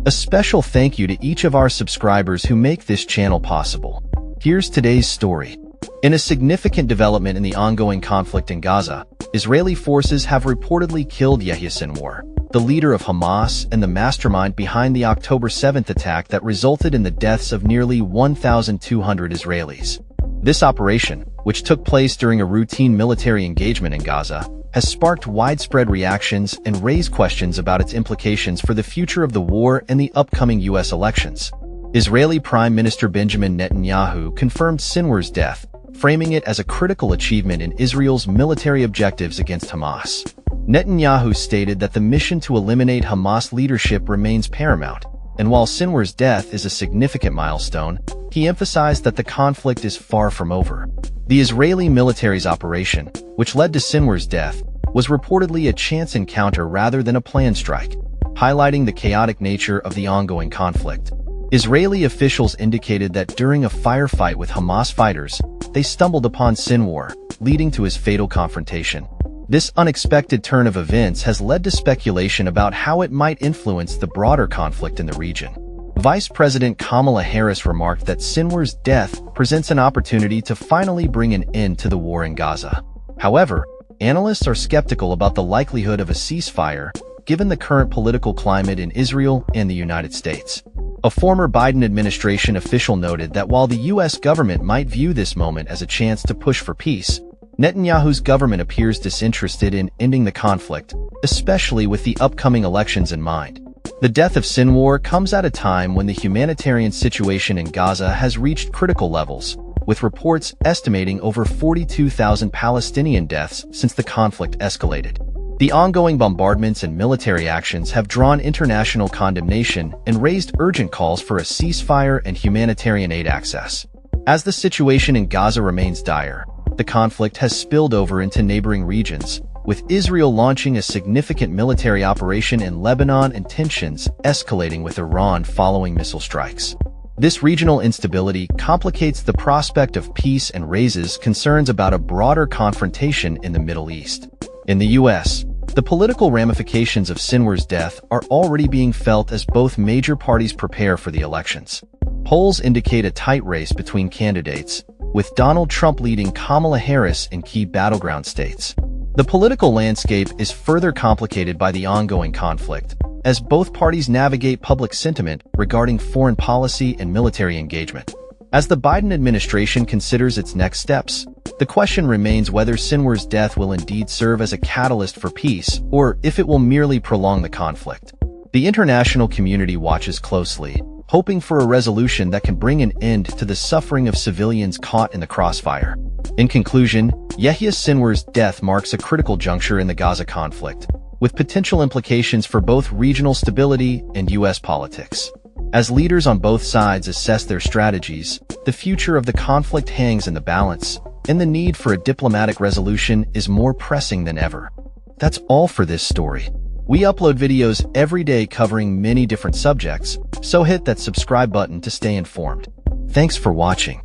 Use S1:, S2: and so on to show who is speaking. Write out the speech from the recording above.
S1: A special thank you to each of our subscribers who make this channel possible. Here's today's story. In a significant development in the ongoing conflict in Gaza, Israeli forces have reportedly killed Yahya Sinwar, the leader of Hamas and the mastermind behind the October 7th attack that resulted in the deaths of nearly 1,200 Israelis. This operation, which took place during a routine military engagement in Gaza, has sparked widespread reactions and raised questions about its implications for the future of the war and the upcoming U.S. elections. Israeli Prime Minister Benjamin Netanyahu confirmed Sinwar's death, framing it as a critical achievement in Israel's military objectives against Hamas. Netanyahu stated that the mission to eliminate Hamas leadership remains paramount, and while Sinwar's death is a significant milestone, he emphasized that the conflict is far from over. The Israeli military's operation, which led to Sinwar's death, was reportedly a chance encounter rather than a planned strike, highlighting the chaotic nature of the ongoing conflict. Israeli officials indicated that during a firefight with Hamas fighters, they stumbled upon Sinwar, leading to his fatal confrontation. This unexpected turn of events has led to speculation about how it might influence the broader conflict in the region. Vice President Kamala Harris remarked that Sinwar's death presents an opportunity to finally bring an end to the war in Gaza. However, analysts are skeptical about the likelihood of a ceasefire, given the current political climate in Israel and the United States. A former Biden administration official noted that while the U.S. government might view this moment as a chance to push for peace, Netanyahu's government appears disinterested in ending the conflict, especially with the upcoming elections in mind. The death of Sinwar comes at a time when the humanitarian situation in Gaza has reached critical levels, with reports estimating over 42,000 Palestinian deaths since the conflict escalated. The ongoing bombardments and military actions have drawn international condemnation and raised urgent calls for a ceasefire and humanitarian aid access. As the situation in Gaza remains dire, the conflict has spilled over into neighboring regions, with Israel launching a significant military operation in Lebanon and tensions escalating with Iran following missile strikes. This regional instability complicates the prospect of peace and raises concerns about a broader confrontation in the Middle East. In the U.S., the political ramifications of Sinwar's death are already being felt as both major parties prepare for the elections. Polls indicate a tight race between candidates, with Donald Trump leading Kamala Harris in key battleground states. The political landscape is further complicated by the ongoing conflict, as both parties navigate public sentiment regarding foreign policy and military engagement. As the Biden administration considers its next steps, the question remains whether Sinwar's death will indeed serve as a catalyst for peace or if it will merely prolong the conflict. The international community watches closely, hoping for a resolution that can bring an end to the suffering of civilians caught in the crossfire. In conclusion, Yahya Sinwar's death marks a critical juncture in the Gaza conflict, with potential implications for both regional stability and U.S. politics. As leaders on both sides assess their strategies, the future of the conflict hangs in the balance, and the need for a diplomatic resolution is more pressing than ever. That's all for this story. We upload videos every day covering many different subjects, so hit that subscribe button to stay informed. Thanks for watching.